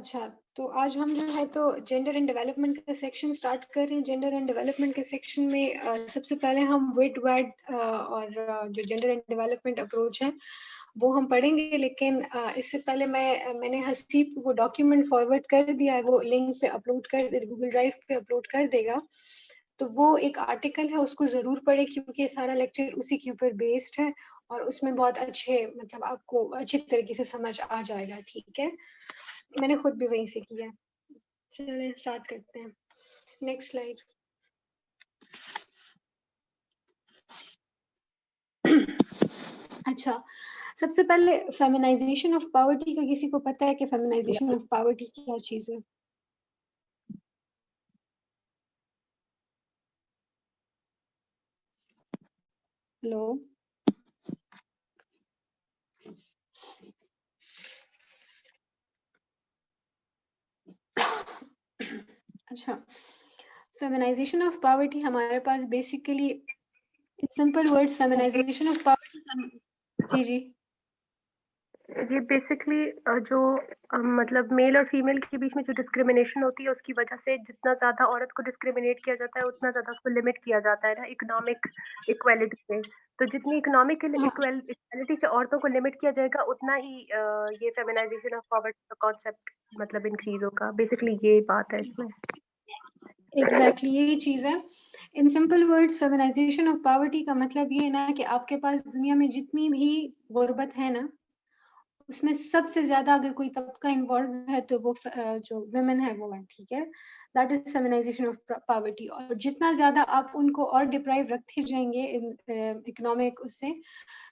अच्छा, तो आज हम जो है तो जेंडर एंड डेवलपमेंट का सेक्शन स्टार्ट कर रहे हैं। जेंडर एंड डेवलपमेंट के सेक्शन में सबसे पहले हम विड वैड और जो जेंडर एंड डेवलपमेंट अप्रोच है वो हम पढ़ेंगे। लेकिन इससे पहले मैंने हसीब को वो डॉक्यूमेंट फॉरवर्ड कर दिया है, वो लिंक पे अपलोड कर दे, गूगल ड्राइव पे अपलोड कर देगा। तो वो एक आर्टिकल है, उसको जरूर पढ़े क्योंकि ये सारा लेक्चर उसी के ऊपर बेस्ड है और उसमें बहुत अच्छे मतलब आपको अच्छी तरीके से समझ आ जाएगा। ठीक है, मैंने खुद भी वहीं से किया। चलिए स्टार्ट करते हैं। Next slide. अच्छा, सबसे पहले फेमिनाइजेशन ऑफ पॉवर्टी का किसी को पता है कि फेमिनाइजेशन ऑफ पॉवर्टी क्या चीज है? हेलो, अच्छा, फेमिनाइजेशन ऑफ पॉवर्टी हमारे पास basically simple words feminisation of poverty. जी जी, ये बेसिकली जो मतलब मेल और फीमेल के बीच में जो डिस्क्रिमिनेशन होती है उसकी वजह से जितना ज़्यादा औरत को डिस्क्रिमिनेट किया जाता है उतना ज़्यादा उसको लिमिट किया जाता है ना इकोनॉमिक इक्वालिटी से। तो जितनी इकोनॉमिक इक्वालिटी से औरतों को लिमिट किया जाएगा उतना ही ये फेमिनाइजेशन ऑफ पॉवर्टी का कॉन्सेप्ट मतलब इंक्रीज होगा। बेसिकली ये बात है इसमें। एग्जैक्टली यही चीज है। In simple words feminisation of poverty का मतलब ये है ना कि आपके पास दुनिया में जितनी भी गुर्बत है ना, उसमें सबसे ज्यादा अगर कोई तबका इन्वॉल्व है तो वो जो वुमेन है वो है। ठीक है, that is feminisation of poverty. और जितना ज्यादा आप उनको और डिप्राइव रखते जाएंगे इकोनॉमिक उससे,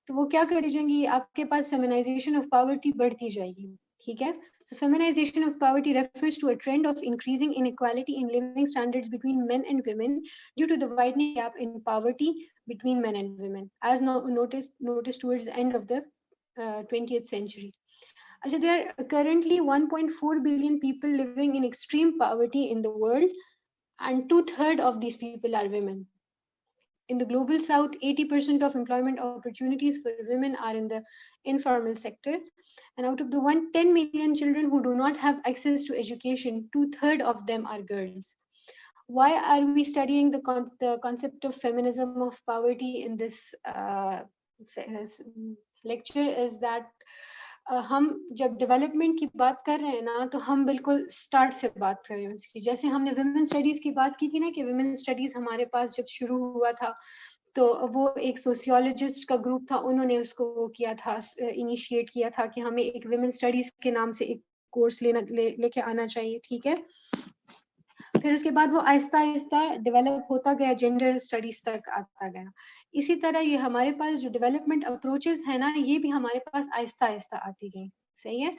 तो वो क्या करी जाएंगी, आपके पास फेमिनाइजेशन ऑफ पॉवर्टी बढ़ती जाएगी। ठीक है, so feminization of poverty refers to a trend of increasing inequality in living standards between men and women due to the widening gap in poverty between men and women as noticed towards the end of the 20th century. Actually, there are currently 1.4 billion people living in extreme poverty in the world, and two-thirds of these people are women. In the global south, 80% of employment opportunities for women are in the informal sector. And out of the 110 million children who do not have access to education, two-thirds of them are girls. Why are we studying the concept of feminism of poverty in this lecture? Is that हम जब development की बात कर रहे हैं ना, तो हम बिल्कुल स्टार्ट से बात कर रहे हैं उसकी। जैसे हमने वुमेन स्टडीज की बात की थी ना, कि वुमेन स्टडीज हमारे पास जब शुरू हुआ था, तो वो एक सोशियोलॉजिस्ट का ग्रुप था, उन्होंने उसको वो किया था, इनिशिएट किया था कि हमें एक वुमेन स्टडीज के नाम से एक कोर्स लेके आना चाहिए। ठीक है, फिर उसके बाद वो आहिस्ता आहिस्ता डेवलप होता गया, जेंडर स्टडीज तक आता गया। इसी तरह ये हमारे पास जो डेवलपमेंट अप्रोचेस है ना, ये भी हमारे पास आहिस्ता आहिस्ता आती गई। सही है,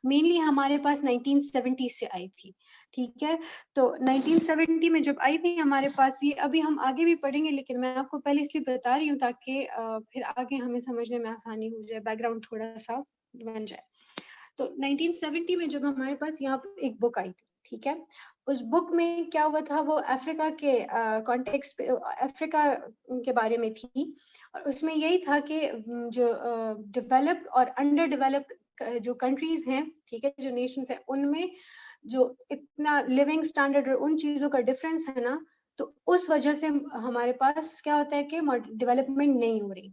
मेनली हमारे पास 1970 से आई थी। ठीक है, तो 1970 में जब आई थी हमारे पास, ये अभी हम आगे भी पढ़ेंगे, लेकिन मैं आपको पहले इसलिए बता रही हूँ ताकि फिर आगे हमें समझने में आसानी हो जाए, बैकग्राउंड थोड़ा सा बन जाए। तो 1970 में जब हमारे पास यहाँ पे एक बुक आई थी, ठीक है, उस बुक में क्या हुआ था, वो अफ्रीका के कॉन्टेक्स्ट पे, अफ्रीका के बारे में थी। और उसमें यही था कि जो डेवलप्ड और अंडर डेवलप्ड जो कंट्रीज हैं, ठीक है, जो नेशंस हैं, उनमें जो इतना लिविंग स्टैंडर्ड और उन चीजों का डिफरेंस है ना, तो उस वजह से हमारे पास क्या होता है कि डेवलपमेंट नहीं हो रही।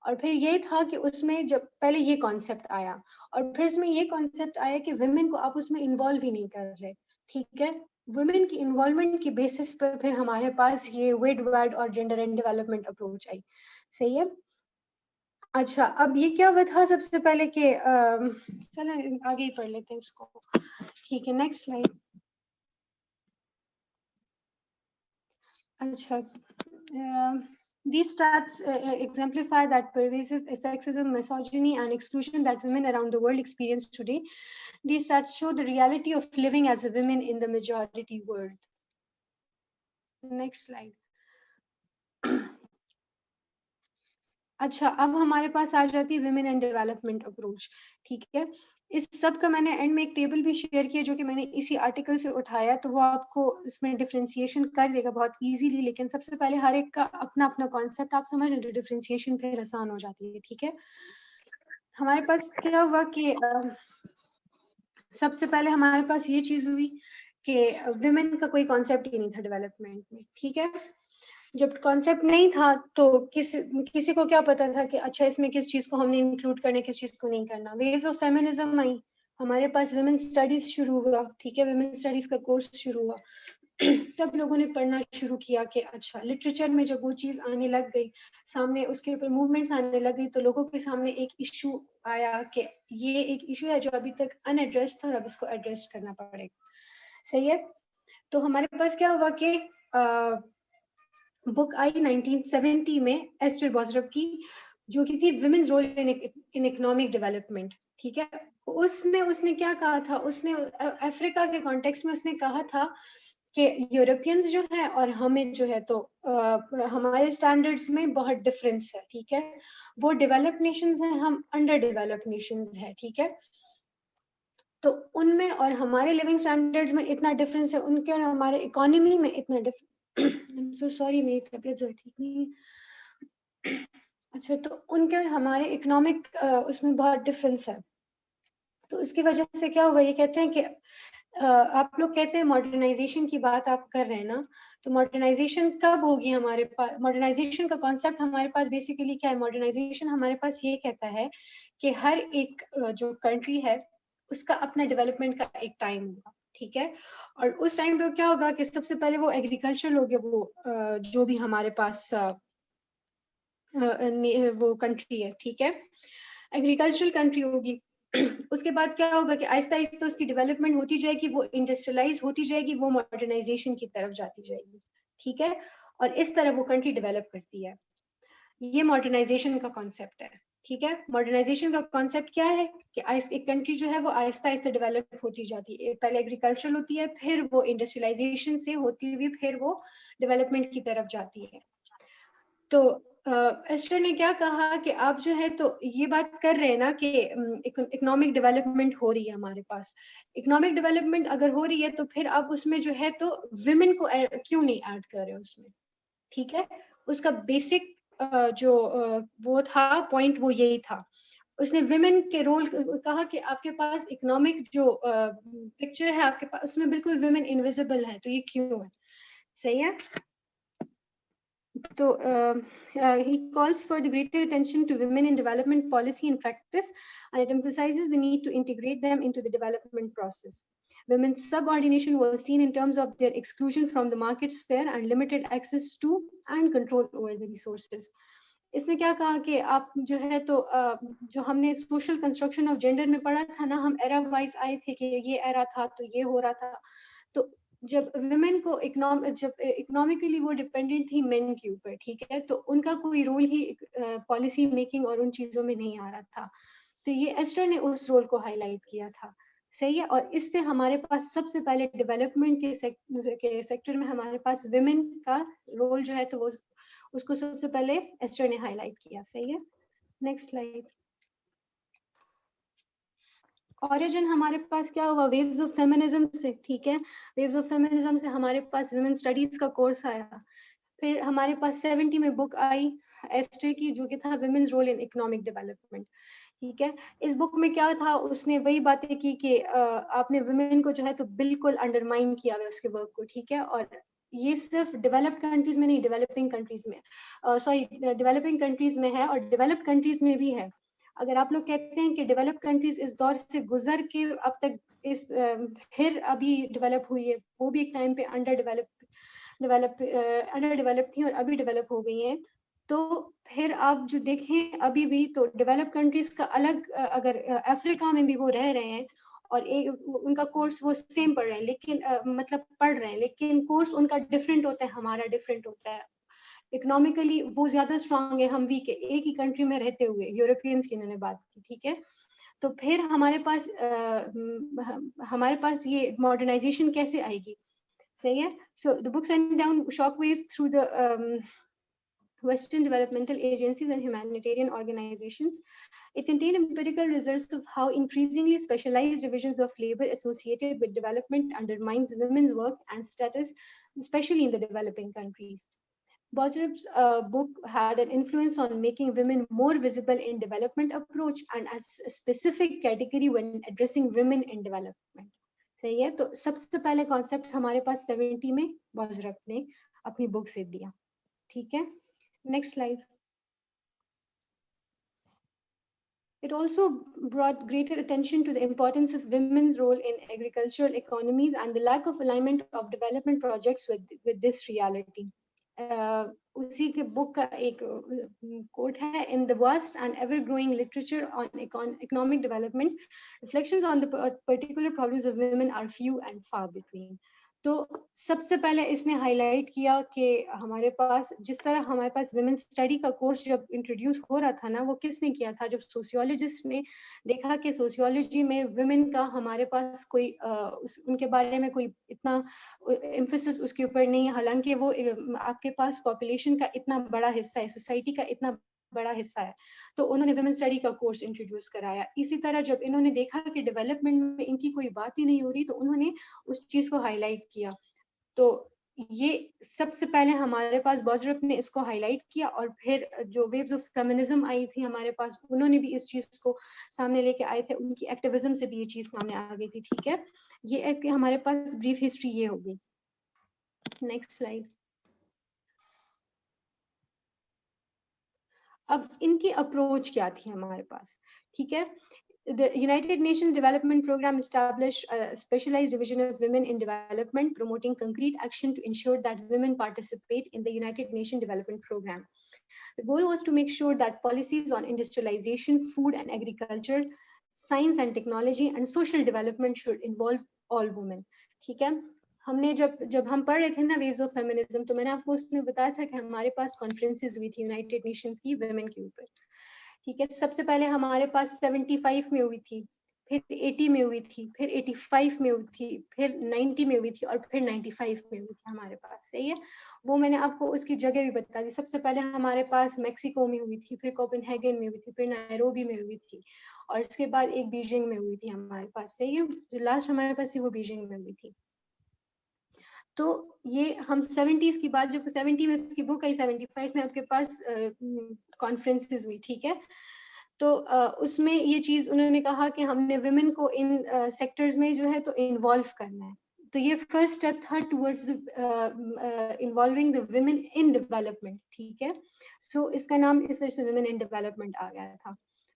और फिर ये था कि उसमें जब पहले ये कॉन्सेप्ट आया, और फिर इसमें ये कॉन्सेप्ट आया कि वुमेन को आप उसमें इन्वॉल्व ही नहीं कर रहे। ठीक है, वुमेन की इन्वॉल्वमेंट की बेसिस पर फिर हमारे पास ये विड वर्ड और gender and development approach I. सही है। अच्छा, अब ये क्या हुआ था सबसे पहले कि चलो आगे ही पढ़ लेते हैं इसको। ठीक है, नेक्स्ट स्लाइड। अच्छा, these stats exemplify that pervasive sexism, misogyny, and exclusion that women around the world experience today. These stats show the reality of living as a woman in the majority world. Next slide. अच्छा, अब हमारे पास आ जाती है women and development approach. ठीक है, इस सब का मैंने एंड में एक टेबल भी शेयर किया जो कि मैंने इसी आर्टिकल से उठाया, तो वो आपको इसमें डिफरेंशिएशन कर देगा बहुत इजीली। लेकिन सबसे पहले हर एक का अपना अपना कॉन्सेप्ट आप समझ लें तो डिफरेंशिएशन फिर आसान हो जाती है। ठीक है, हमारे पास क्या हुआ कि सबसे पहले हमारे पास ये चीज हुई कि विमेन का कोई कॉन्सेप्ट ही नहीं था डेवलपमेंट में, ठीक है। जब कॉन्सेप्ट नहीं था तो किसी को क्या पता था कि अच्छा इसमें किस चीज को हमने इंक्लूड करना है, किस चीज को नहीं करना। वेज ऑफ फेमिनिज्म आई, हमारे पास वुमेन स्टडीज शुरू हुआ, ठीक है, वुमेन स्टडीज का कोर्स शुरू हुआ। तब लोगों ने पढ़ना शुरू किया कि अच्छा लिटरेचर में जब वो चीज आने लग गई सामने, उसके ऊपर मूवमेंट्स आने लग गई, तो लोगों के सामने एक इशू आया कि ये एक इशू है जो अभी तक अनएड्रेस था और अब इसको एड्रेस करना पड़ेगा। सही है। तो हमारे पास क्या हुआ कि बुक आई 1970 में एस्टर बॉसरफ की, जो की थी women's role in economic development, ठीक है। उसमें उसने क्या कहा था, उसने अफ्रीका के कॉन्टेक्स्ट में उसने कहा था कि यूरोपियंस जो है और हमें जो है तो हमारे स्टैंडर्ड्स में बहुत डिफरेंस है, ठीक है। वो डेवलप्ड नेशंस हैं, हम अंडर डेवलप्ड नेशंस हैं, ठीक है। तो उनमें और हमारे लिविंग स्टैंडर्ड्स में इतना डिफरेंस है, उनके और हमारे इकोनॉमी में इतना difference. I am so sorry, मेरी तबीयत जरा ठीक नहीं है। अच्छा, तो उनके और हमारे इकोनॉमिक उसमें बहुत डिफरेंस है। तो उसकी वजह से क्या हुआ, ये कहते हैं कि आप लोग कहते हैं मॉडर्नाइजेशन की बात आप कर रहे हैं ना, तो मॉडर्नाइजेशन कब होगी हमारे पास? मॉडर्नाइजेशन का कॉन्सेप्ट हमारे पास बेसिकली क्या है? मॉडर्नाइजेशन हमारे पास ये कहता है कि हर एक जो कंट्री है उसका अपना डेवलपमेंट का एक टाइम होगा, ठीक है। और उस टाइम पे क्या होगा कि सबसे पहले वो एग्रीकल्चर हो गया, वो जो भी हमारे पास वो कंट्री है, ठीक है, एग्रीकल्चरल कंट्री होगी। उसके बाद क्या होगा कि आहिस्ता आहिस्ता उसकी डेवलपमेंट होती जाएगी, वो इंडस्ट्रियलाइज होती जाएगी, वो मॉडर्नाइजेशन की तरफ जाती जाएगी, ठीक है। और इस तरह वो कंट्री डेवलप करती है। ये मॉडर्नाइजेशन का कॉन्सेप्ट है, ठीक है। मॉडर्नाइजेशन का कॉन्सेप्ट क्या है कि एक कंट्री जो है वो आहिस्ता आहिस्ता डेवलप होती जाती है। पहले एग्रीकल्चर होती है, फिर वो इंडस्ट्रियलाइजेशन से होती हुई फिर वो डेवलपमेंट की तरफ जाती है। तो एस्टर ने क्या कहा कि आप जो है तो ये बात कर रहे हैं ना कि इकोनॉमिक डेवलपमेंट हो रही है हमारे पास। इकोनॉमिक डेवलपमेंट अगर हो रही है तो फिर आप उसमें जो है तो विमेन को क्यों नहीं ऐड कर रहे हो उसमें, ठीक है। उसका बेसिक जो वो था पॉइंट, वो यही था। उसने विमेन के रोल कहा कि आपके पास इकोनॉमिक जो पिक्चर है आपके पास, उसमें बिल्कुल विमेन इनविजिबल है, तो ये क्यों है? सही है। So he calls for the greater attention to women in development policy and practice, and it emphasizes the need to integrate them into the development process. Women's subordination was seen in terms of their exclusion from the market sphere and limited access to and control over the resources. इसने क्या कहा कि आप जो है तो जो हमने सोशल कंस्ट्रक्शन ऑफ जेंडर में पढ़ा था ना, हम एरा वाइज आए थे कि ये एरा था तो ये हो रहा था। तो जब वुमेन को जब इकोनॉमिकली वो डिपेंडेंट थी मेन के ऊपर, ठीक है, तो उनका कोई रोल ही पॉलिसी मेकिंग और उन चीजों में नहीं आ रहा था। तो ये एस्टर ने उस रोल को हाईलाइट किया था। सही है। और इससे हमारे पास सबसे पहले डेवलपमेंट के सेक्टर में हमारे पास विमेन का रोल जो है तो वो उसको सबसे पहले एस्टर ने हाईलाइट किया। सही है। Next slide. ऑरिजिन हमारे पास क्या हुआ, वेव्स ऑफ फेमिनिज्म से, ठीक है। वेव्स ऑफ फेमिनिज्म से हमारे पास वुमेन स्टडीज का कोर्स आया। फिर हमारे पास 70 में बुक आई एस्टर की, जो कि था women's role in economic development, ठीक है। इस बुक में क्या था, उसने वही बातें की कि आपने वुमेन को जो है तो बिल्कुल अंडरमाइन किया है उसके वर्क को, ठीक है। और ये सिर्फ डेवलप्ड कंट्रीज में नहीं, डेवलपिंग कंट्रीज में, सॉरी डेवलपिंग कंट्रीज में है और डेवलप्ड कंट्रीज में भी है। अगर आप लोग कहते हैं कि डेवलप्ड कंट्रीज इस दौर से गुजर के अब तक इस फिर अभी डेवलप हुई है, वो भी एक टाइम पे अंडर डेवलप थी और अभी डेवलप हो गई हैं, तो फिर आप जो देखें अभी भी तो डेवलप कंट्रीज का अलग, अगर अफ्रीका में भी वो रह रहे हैं और एक उनका कोर्स वो सेम पढ़ रहे हैं, लेकिन मतलब पढ़ रहे हैं, लेकिन कोर्स उनका डिफरेंट होता है, हमारा डिफरेंट होता है। इकोनॉमिकली वो ज्यादा स्ट्रांग है, हम वीक है, एक ही कंट्री में रहते हुए, यूरोपियंस की इन्होंने बात की, ठीक है। तो फिर हमारे पास ये मॉडर्नाइजेशन कैसे आएगी? सही है। So the book sent down shockwaves through the Western developmental agencies and humanitarian organizations. It contained empirical results of how increasingly specialized divisions of labor associated with development undermines women's work and status, especially in the developing countries. Bosworth's book had an influence on making women more visible in development approach and as a specific category when addressing women in development. सही है, तो सबसे पहले concept हमारे पास 70 में Bosworth ने अपनी book से दिया. ठीक है, next slide. It also brought greater attention to the importance of women's role in agricultural economies and the lack of alignment of development projects with this reality. उसी के बुक का एक quote है, in the vast and ever-growing literature on economic development, reflections on the particular problems of women are few and far between. तो सबसे पहले इसने highlight किया कि हमारे पास जिस तरह हमारे पास विमेन स्टडी का कोर्स जब इंट्रोड्यूस हो रहा था ना, वो किसने किया था, जब सोशियोलॉजिस्ट ने देखा कि सोशियोलॉजी में विमेन का हमारे पास कोई उनके बारे में कोई इतना एम्फेसिस उसके ऊपर नहीं है, हालांकि वो आपके पास पॉपुलेशन का इतना बड़ा हिस्सा है, सोसाइटी का इतना बड़ा हिस्सा है, तो उन्होंने विमेन स्टडी का कोर्स इंट्रोड्यूस कराया. इसी तरह जब इन्होंने देखा कि डेवलपमेंट में इनकी कोई बात ही नहीं हो रही, तो उन्होंने उस चीज को हाईलाइट किया. तो ये सबसे पहले हमारे पास बॉसवर्थ ने इसको हाईलाइट किया, और फिर जो वेव्स ऑफ फेमिनिज्म आई थी हमारे पास, उन्होंने भी इस चीज को सामने लेके आए थे, उनकी एक्टिविज्म से भी ये चीज सामने आ गई थी. ठीक है, ये इसके हमारे पास ब्रीफ हिस्ट्री ये होगी. Next slide. अब इनकी अप्रोच क्या थी हमारे पास. ठीक है, the United Nations Development Program established a specialized division of women in development, promoting concrete action to ensure that women participate in the United Nations Development Program. The goal was to make sure that policies on industrialization, food and agriculture, science and technology, and social development should involve all women. ठीक है, हमने जब हम पढ़ रहे थे ना waves of feminism, तो मैंने आपको उसमें बताया था कि हमारे पास कॉन्फ्रेंसेस हुई थी यूनाइटेड नेशंस की वुमेन के ऊपर. ठीक है, सबसे पहले हमारे पास 75 में हुई थी, फिर 80 में हुई थी, फिर 85 में हुई थी, फिर 90 में हुई थी, और फिर 95 में हुई थी हमारे पास. सही है, वो मैंने आपको उसकी जगह भी बता दी. सबसे पहले हमारे पास मैक्सिको में हुई थी, फिर कोपेनहेगन में हुई थी, फिर नायरोबी में हुई थी, और इसके बाद एक बीजिंग में हुई थी हमारे पास. सही है, जो लास्ट हमारे पास थी वो बीजिंग में हुई थी. तो ये हम 70s की बात, जब 70 में उसकी बुक आई, 75 में आपके पास कॉन्फ्रेंसेस हुई. ठीक है, तो उसमें ये चीज उन्होंने कहा कि हमने विमेन को इन सेक्टर्स में जो है तो इन्वॉल्व करना है. तो ये फर्स्ट स्टेप था towards involving the women in development. ठीक है, सो इसका नाम इस वजह से विमेन इन डेवलपमेंट आ गया था.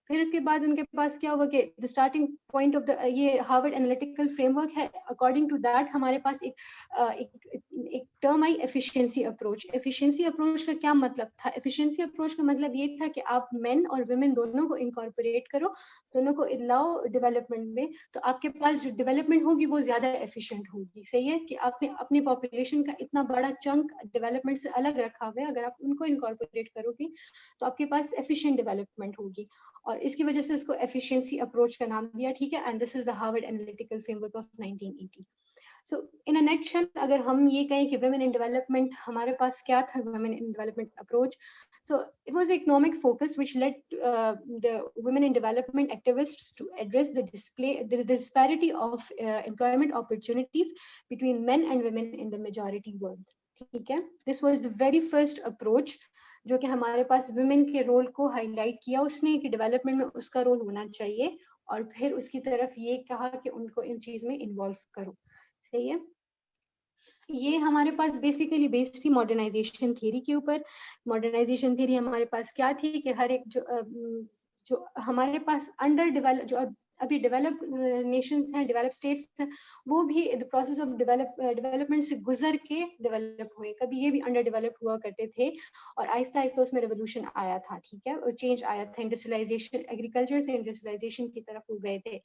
फिर उसके बाद उनके पास क्या हुआ कि the starting point of the ये हार्वर्ड एनालिटिकल फ्रेमवर्क है. अकॉर्डिंग टू दैट हमारे पास एक टर्म आई एफिशिएंसी अप्रोच. एफिशिएंसी अप्रोच का क्या मतलब था? एफिशिएंसी अप्रोच का मतलब ये था कि आप मेन और वुमेन दोनों को इनकॉर्पोरेट करो, दोनों को लाओ डेवलपमेंट में, तो आपके पास जो डेवलपमेंट होगी वो ज्यादा एफिशिएंट होगी. सही है कि आपने अपनी पॉपुलेशन का इतना बड़ा चंक डेवलपमेंट से अलग रखा हुआ है, अगर आप उनको इनकॉर्पोरेट करोगे तो आपके पास एफिशिएंट डेवलपमेंट होगी, और इसकी वजह से इसको एफिशिएंसी अप्रोच का नाम दिया. ठीक है, and this is the Harvard analytical framework of 1980. So in a nutshell, अगर हम ये कहें कि women in development हमारे पास क्या था, women in development approach, so it was the economic focus which led the women in development activists to address the disparity of employment opportunities between men and women in the majority world. ठीक है, this was the very first approach जो कि हमारे पास women के role को highlight किया उसने कि डेवलपमेंट में उसका रोल होना चाहिए, और फिर उसकी तरफ ये कहा कि उनको इन चीज में इन्वॉल्व करो. सही है, ये हमारे पास बेसिकली बेस्ड थी मॉडर्नाइजेशन थ्योरी के ऊपर. मॉडर्नाइजेशन थ्योरी हमारे पास क्या थी कि हर एक जो हमारे पास अंडर डेवलप, जो अभी डेवलप नेशंस हैं, डेवलप स्टेट्स हैं, वो भी द प्रोसेस ऑफ डेवलपमेंट से गुजर के डेवलप हुए. कभी ये भी अंडर डेवलप हुआ करते थे, और आहिस्ता आहिस्ता उसमें रेवोल्यूशन आया था. ठीक है, और चेंज आया था, इंडस्ट्रियलाइजेशन, एग्रीकल्चर से इंडस्ट्रियलाइजेशन की तरफ हो गए थे.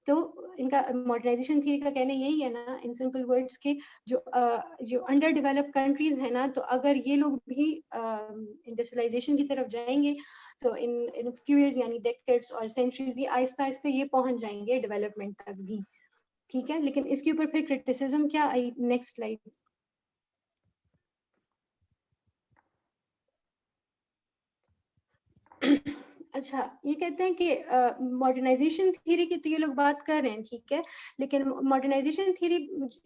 तो इनका मॉडर्नाइजेशन थ्योरी का कहना यही है ना, इन सिंपल वर्ड्स के, जो अंडर डेवलप्ड कंट्रीज है ना, तो अगर ये लोग भी इंडस्ट्रियलाइजेशन की तरफ जाएंगे तो इन फ्यू इयर्स यानी डेकेड्स और सेंचुरीज, ये आहिस्ता आहिस्ता ये पहुंच जाएंगे डेवलपमेंट तक भी. ठीक है, लेकिन इसके ऊपर फिर क्रिटिसिज्म क्या आई. Next slide. अच्छा, ये कहते हैं कि मॉडर्नाइजेशन थ्योरी की तो ये लोग बात कर रहे हैं, ठीक है, लेकिन मॉडर्नाइजेशन थ्योरी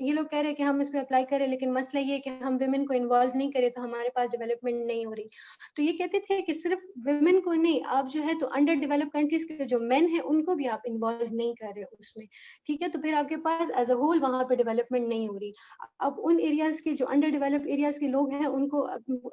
ये लोग कह रहे हैं कि हम इस पे अप्लाई करें, लेकिन मसला ये है कि हम विमेन को इन्वॉल्व नहीं करें तो हमारे पास डेवलपमेंट नहीं हो रही। तो ये कहते थे कि सिर्फ विमेन को नहीं, आप जो है तो अंडर डेवलप कंट्रीज के जो मेन है उनको भी आप इन्वॉल्व नहीं कर रहे उसमें, ठीक है, तो फिर आपके पास एज अ होल वहां पे डेवलपमेंट नहीं हो रही। अब उन एरियाज के जो अंडर डेवलप एरियाज के लोग हैं उनको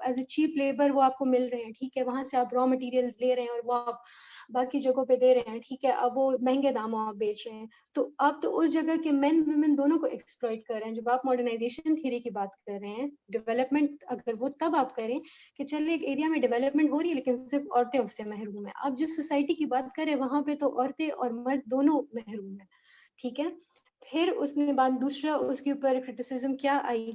एज ए चीप लेबर वो आपको मिल रहे हैं, ठीक है, वहां से आप रॉ मटेरियल्स ले रहे हैं और वो आप बाकी जगहों पे दे रहे हैं, ठीक है, अब वो महंगे दामों आप बेच रहे हैं, तो आप तो उस जगह के मेन वुमेन दोनों को एक्सप्लॉइट कर रहे हैं। जब आप मॉडर्नाइजेशन थ्योरी की बात कर रहे हैं, डेवलपमेंट अगर वो तब आप करें कि चलिए एक एरिया में डेवलपमेंट हो रही है लेकिन सिर्फ औरतें उससे महरूम है। आप जिस सोसाइटी की बात करें वहां पे तो औरतें और मर्द दोनों महरूम है, ठीक है। फिर उसने बाद दूसरा उसके ऊपर क्रिटिसिज्म क्या आई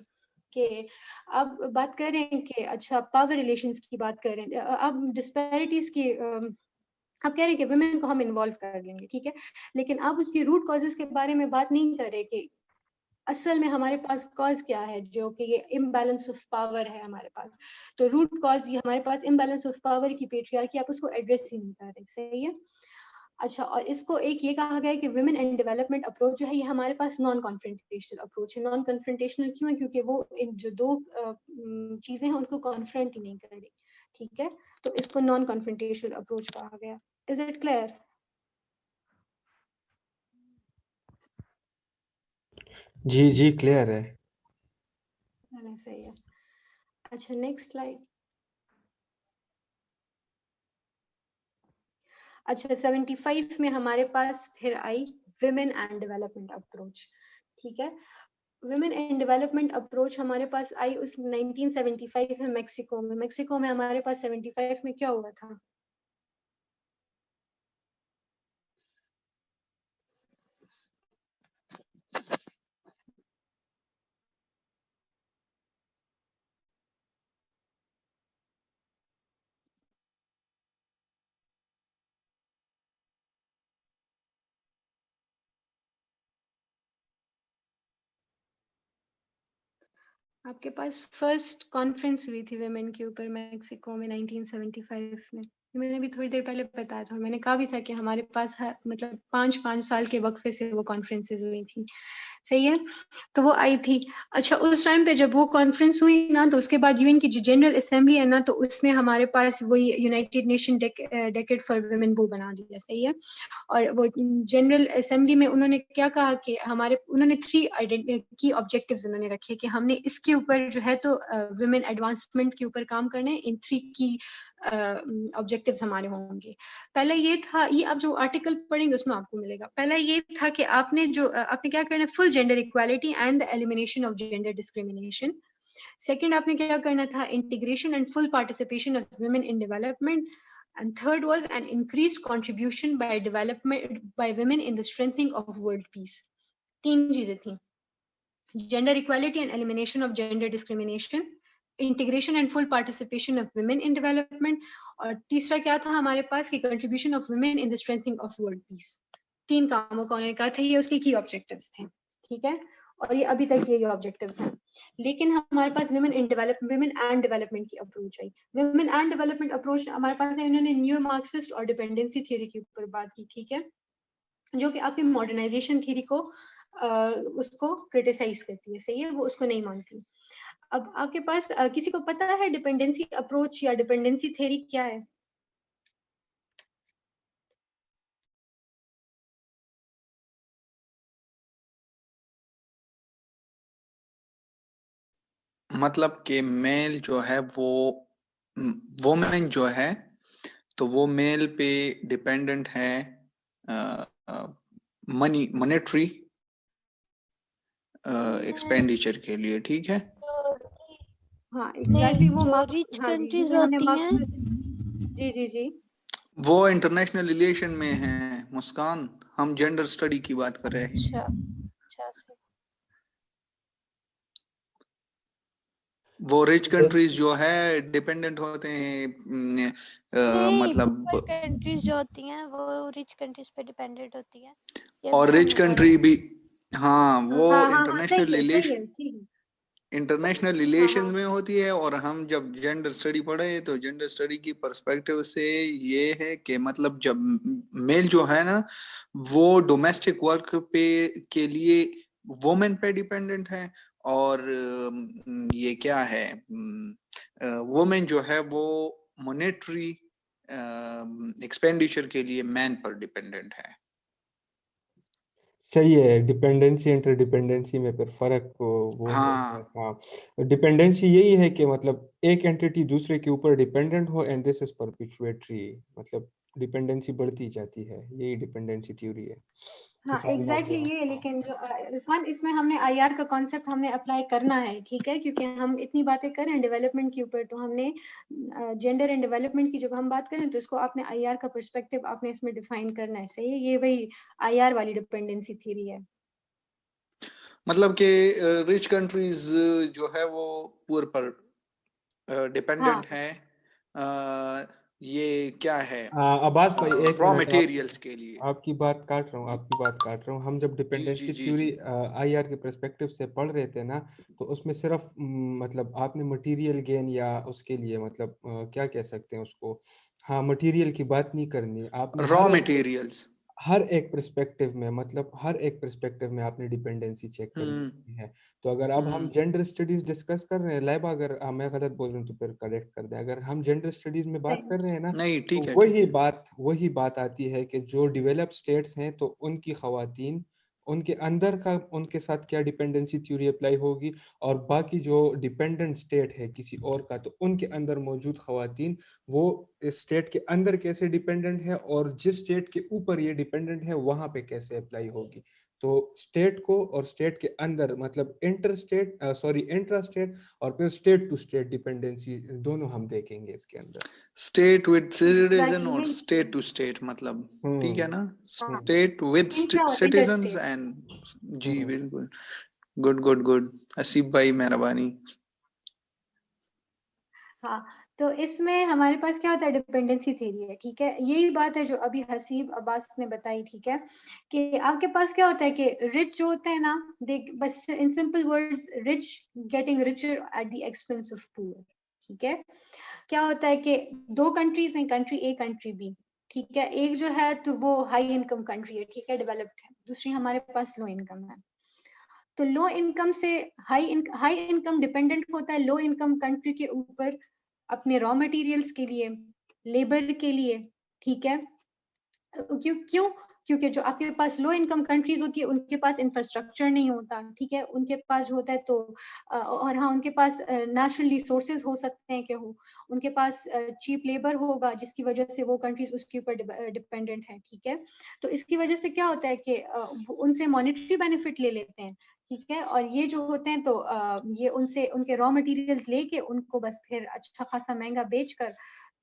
कि अब बात कर रहे हैं कि अच्छा पावर रिलेशंस की बात कर रहे हैं, अब डिस्पैरिटीज की आप कह रहे हैं कि वुमेन को हम इन्वॉल्व कर लेंगे, ठीक है, लेकिन आप उसकी रूट कॉजेज के बारे में बात नहीं कर रहे कि असल में हमारे पास कॉज क्या है, जो कि ये इम्बैलेंस ऑफ पावर है हमारे पास। तो रूट कॉज ये हमारे पास इम्बैलेंस ऑफ पावर की पेट्रियार्की, आप उसको एड्रेस ही नहीं कर रहे, सही है। अच्छा, और इसको एक ये कहा गया है कि वुमेन एंड डेवलपमेंट अप्रोच जो है ये हमारे पास नॉन कॉन्फ्रेंटेशनल अप्रोच है। नॉन कॉन्फ्रेंटेशनल क्यों है? क्योंकि वो इन जो दो चीजें हैं उनको कॉन्फ्रेंट ही नहीं कर रही, ठीक है, तो इसको नॉन कॉन्फ्रेंटेशनल अप्रोच कहा गया। Is it clear? जी जी क्लियर है। सही है। अच्छा, नेक्स्ट स्लाइड। अच्छा, 75 में हमारे पास फिर आई विमेन एंड डेवलपमेंट अप्रोच, ठीक है। विमेन एंड डेवलपमेंट अप्रोच हमारे पास आई उस 1975 में मेक्सिको में। मेक्सिको में हमारे पास 75 में क्या हुआ था? आपके पास फर्स्ट कॉन्फ्रेंस हुई थी विमेन के ऊपर मेक्सिको में 1975 में। मैंने भी थोड़ी देर पहले बताया था और मैंने कहा भी था कि हमारे पास मतलब 5-5 साल के वक्फे से वो कॉन्फ्रेंसेज हुई थी, सही है, तो वो आई थी। अच्छा, उस टाइम पे जब वो कॉन्फ्रेंस हुई ना तो उसके बाद यूएन की जो जनरल असेंबली है ना तो उसने हमारे पास वही United nation decade for women वो बना दिया, सही है। और वो जनरल असेंबली में उन्होंने क्या कहा कि उन्होंने 3 की ऑब्जेक्टिव्स उन्होंने रखे कि हमने इसके ऊपर जो है तो वुमेन एडवांसमेंट के ऊपर काम करना है, इन 3 की ऑब्जेक्टिव्स हमारे होंगे। पहला ये था, ये आप जो आर्टिकल पढ़ेंगे उसमें आपको मिलेगा, पहला ये था कि आपने क्या करना है, full gender equality and the elimination of gender discrimination. Second आपने क्या करना था, integration and full participation of women in development. And third was an increased contribution by women in the strengthening of world peace. 3 चीजें थी, gender equality and elimination of gender discrimination, integration and full participation of women in development, और तीसरा क्या था हमारे पास कि contribution of women in the strengthening of world peace। 3 कामों का उन्होंने कहा था, ये उसके की ऑब्जेक्टिव्स थे, ठीक है, और ये अभी तक ये ऑब्जेक्टिव्स हैं। लेकिन हमारे पास विमेन एंड डेवलपमेंट की approach I. Women and development approach हमारे पास है, इन्होंने न्यू मार्क्सिस्ट और डिपेंडेंसी थ्योरी के ऊपर बात की, ठीक है, जो कि आपकी मॉडर्नाइजेशन थ्योरी को उसको क्रिटिसाइज करती है, सही है, वो उसको नहीं मानती। अब आपके पास किसी को पता है डिपेंडेंसी अप्रोच या डिपेंडेंसी थ्योरी क्या है? मतलब कि मेल जो है वो वोमेन जो है तो वो मेल पे डिपेंडेंट है मॉनेटरी एक्सपेंडिचर के लिए, ठीक है। हाँ एग्जैक्टली, वो जो रिच हाँ जी, कंट्रीज जैसे हमने होती हैं, जी जी जी, वो इंटरनेशनल रिलेशन में है मुस्कान, हम जेंडर स्टडी की बात कर रहे हैं। अच्छा अच्छा से वो रिच कंट्रीज जो है डिपेंडेंट होते हैं नहीं, मतलब पुअर कंट्रीज जो होती हैं वो रिच कंट्रीज पे डिपेंडेंट होती हैं, ये और भी रिच हमने पढ़ा कंट्री है। भी, हाँ वो हाँ हाँ हाँ, इंटरनेशनल सही रिलेशन है, ठीक है, इंटरनेशनल रिलेशन में होती है। और हम जब जेंडर स्टडी पढ़े तो जेंडर स्टडी की पर्सपेक्टिव से ये है कि मतलब जब मेल जो है ना वो डोमेस्टिक वर्क पे के लिए वुमेन पे डिपेंडेंट है, और ये क्या है, वुमेन जो है वो मॉनेटरी एक्सपेंडिचर के लिए मैन पर डिपेंडेंट है। सही है। डिपेंडेंसी इंटरडिपेंडेंसी में फिर फर्क को वो है। हाँ हाँ, डिपेंडेंसी यही है कि मतलब एक एंटिटी दूसरे के ऊपर डिपेंडेंट हो, एंड दिस इज परपेचुएटरी, मतलब डिपेंडेंसी बढ़ती जाती है, यही डिपेंडेंसी थ्योरी है। हाँ इरफान एग्जैक्टली आप- ये, लेकिन जो इरफान इसमें हमने आईआर का कॉन्सेप्ट हमने अप्लाई करना है, ठीक है, क्योंकि हम इतनी बातें कर रहे हैं डेवलपमेंट के ऊपर, तो हमने जेंडर एंड डेवलपमेंट की जब हम बात करें तो इसको आपने आईआर का पर्सपेक्टिव आपने इसमें डिफाइन करना है, सही है, ये वही आईआर वाली डिपेंडेंसी थ्योरी है। मतलब कि रिच कंट्रीज जो है वो पुअर पर डिपेंडेंट हाँ है। ये क्या है, अब्बास भाई एक रॉ मिनट, मटेरियल्स के लिए। आपकी बात काट रहा हूँ, जी आपकी बात काट रहा हूँ। हम जब जी जी डिपेंडेंसी जी थ्योरी जी। आईआर के पर्सपेक्टिव से पढ़ रहे थे ना, तो उसमें सिर्फ मतलब आपने मटेरियल गेन या उसके लिए मतलब क्या कह सकते हैं उसको, हाँ मटेरियल की बात नहीं करनी आपने। Raw materials. हर एक पर्सपेक्टिव में, मतलब हर एक पर्सपेक्टिव में आपने डिपेंडेंसी चेक हम्म करनी है। तो अगर अब हम हम्म जेंडर स्टडीज डिस्कस कर रहे हैं, लाइबा अगर मैं गलत बोल रहा हूँ तो फिर करेक्ट कर दें, अगर हम जेंडर स्टडीज में बात कर रहे हैं ना, नहीं तो ठीक है ठीक है। वही बात आती है कि जो डेवलप स्टेट्स हैं तो उनकी खवातीन, उनके अंदर का उनके साथ क्या डिपेंडेंसी थ्योरी अप्लाई होगी, और बाकी जो डिपेंडेंट स्टेट है किसी और का, तो उनके अंदर मौजूद खवातीन वो इस स्टेट के अंदर कैसे डिपेंडेंट है, और जिस स्टेट के ऊपर ये डिपेंडेंट है वहां पे कैसे अप्लाई होगी। तो स्टेट को और स्टेट के अंदर मतलब इंटर स्टेट इंट्रा स्टेट और फिर स्टेट टू स्टेट डिपेंडेंसी दोनों हम देखेंगे इसके अंदर। स्टेट विद सिटीजन और एग्जैक्टली स्टेट टू स्टेट, मतलब ठीक है ना, हाँ स्टेट विद इंट्रा और इंटर सिटीजन्स स्टेट। एंड। जी हम्म बिल्कुल। Good good good. आसिफ भाई मेहरबानी। हाँ तो इसमें हमारे पास क्या होता है, डिपेंडेंसी थ्योरी है, ठीक है, यही बात है जो अभी हसीब अब्बास ने बताई, ठीक है, कि आपके पास क्या होता है कि रिच जो होते हैं ना, देख बस in simple words, rich getting richer at the expense of poor, ठीक है। क्या होता है कि दो कंट्रीज हैं, कंट्री ए कंट्री बी, ठीक है, एक जो है तो वो हाई इनकम कंट्री है, ठीक है, डेवलप्ड है, दूसरी हमारे पास लो इनकम है। तो लो इनकम से हाई इनकम डिपेंडेंट होता है लो इनकम कंट्री के ऊपर अपने रॉ मटेरियल्स के लिए, लेबर के लिए, ठीक है। क्यों क्यों क्योंकि जो आपके पास लो इनकम कंट्रीज होती है उनके पास इंफ्रास्ट्रक्चर नहीं होता, ठीक है, उनके पास जो होता है तो और हाँ उनके पास नेचुरल रिसोर्सेज हो सकते हैं कि हो, उनके पास चीप लेबर होगा जिसकी वजह से वो कंट्रीज उसके ऊपर डिपेंडेंट है, ठीक है। तो इसकी वजह से क्या होता है कि उनसे मॉनेटरी बेनिफिट ले लेते हैं, ठीक है, और ये जो होते हैं तो ये उनसे उनके रॉ मटेरियल्स लेके उनको बस फिर अच्छा खासा महंगा बेचकर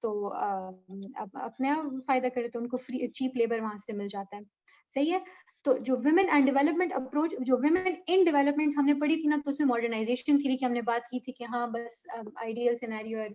तो अपने आप फायदा करे, तो उनको फ्री चीप लेबर वहां से मिल जाता है, सही है। तो जो वुमेन एंड डेवलपमेंट अप्रोच, जो वुमेन इन डेवलपमेंट हमने पढ़ी थी ना, तो उसमें मॉडर्नाइजेशन थ्योरी की हमने बात की थी कि हाँ बस आइडियल सिनेरियो है,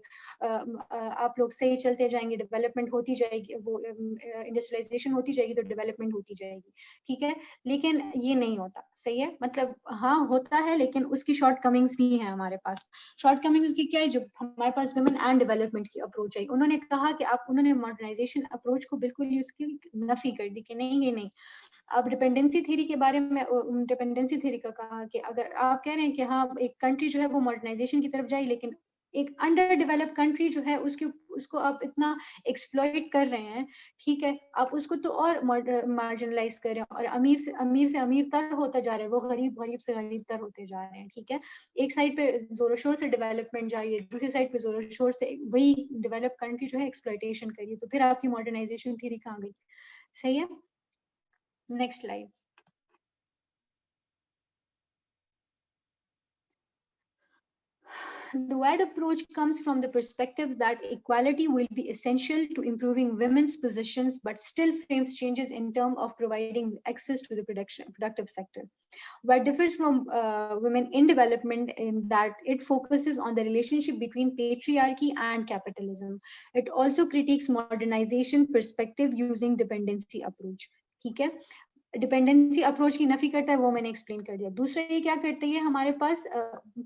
आप लोग सही चलते जाएंगे, डेवलपमेंट होती जाएगी, वो इंडस्ट्रियलाइजेशन होती जाएगी तो डेवलपमेंट होती जाएगी, ठीक है। लेकिन ये नहीं होता, सही है, मतलब हाँ होता है लेकिन उसकी शॉर्ट कमिंग्स भी है हमारे पास। शॉर्ट कमिंग्स की क्या है, जो हमारे पास वुमेन एंड डेवलपमेंट की अप्रोच है, उन्होंने कहा कि आप, उन्होंने मॉडर्नाइजेशन अप्रोच को बिल्कुल ही उसकी नफी कर दी कि नहीं ये नहीं। अब डिपेंडेंसी थ्योरी के बारे में, डिपेंडेंसी थ्योरी का कहा कि अगर आप कह रहे हैं कि हाँ एक कंट्री जो है वो मॉडर्नाइजेशन की तरफ जाए, लेकिन एक अंडर डेवलप कंट्री जो है उसकी उसको आप इतना एक्सप्लॉइट कर रहे हैं, ठीक है, आप उसको तो और मार्जिनलाइज कर रहे हैं, और अमीर से अमीर तर होता जा रहा है, वो गरीब से गरीब तर होते जा रहे हैं, ठीक है। एक साइड पे जोरों शोर से डेवलपमेंट जा रही है, दूसरी साइड पे जोरों शोर से वही डेवलप कंट्री जो है एक्सप्लॉइटेशन कर रही है, तो फिर आपकी मॉडर्नाइजेशन थ्योरी कहाँ गई, सही है। Next slide. The WAD approach comes from the perspectives that equality will be essential to improving women's positions, but still frames changes in terms of providing access to the productive sector. WAD differs from women in development in that it focuses on the relationship between patriarchy and capitalism. It also critiques modernization perspective using dependency approach. ठीक है, dependency approach की नफी करता है, वो मैंने explain कर दिया। दूसरा ये क्या करते हैं, हमारे पास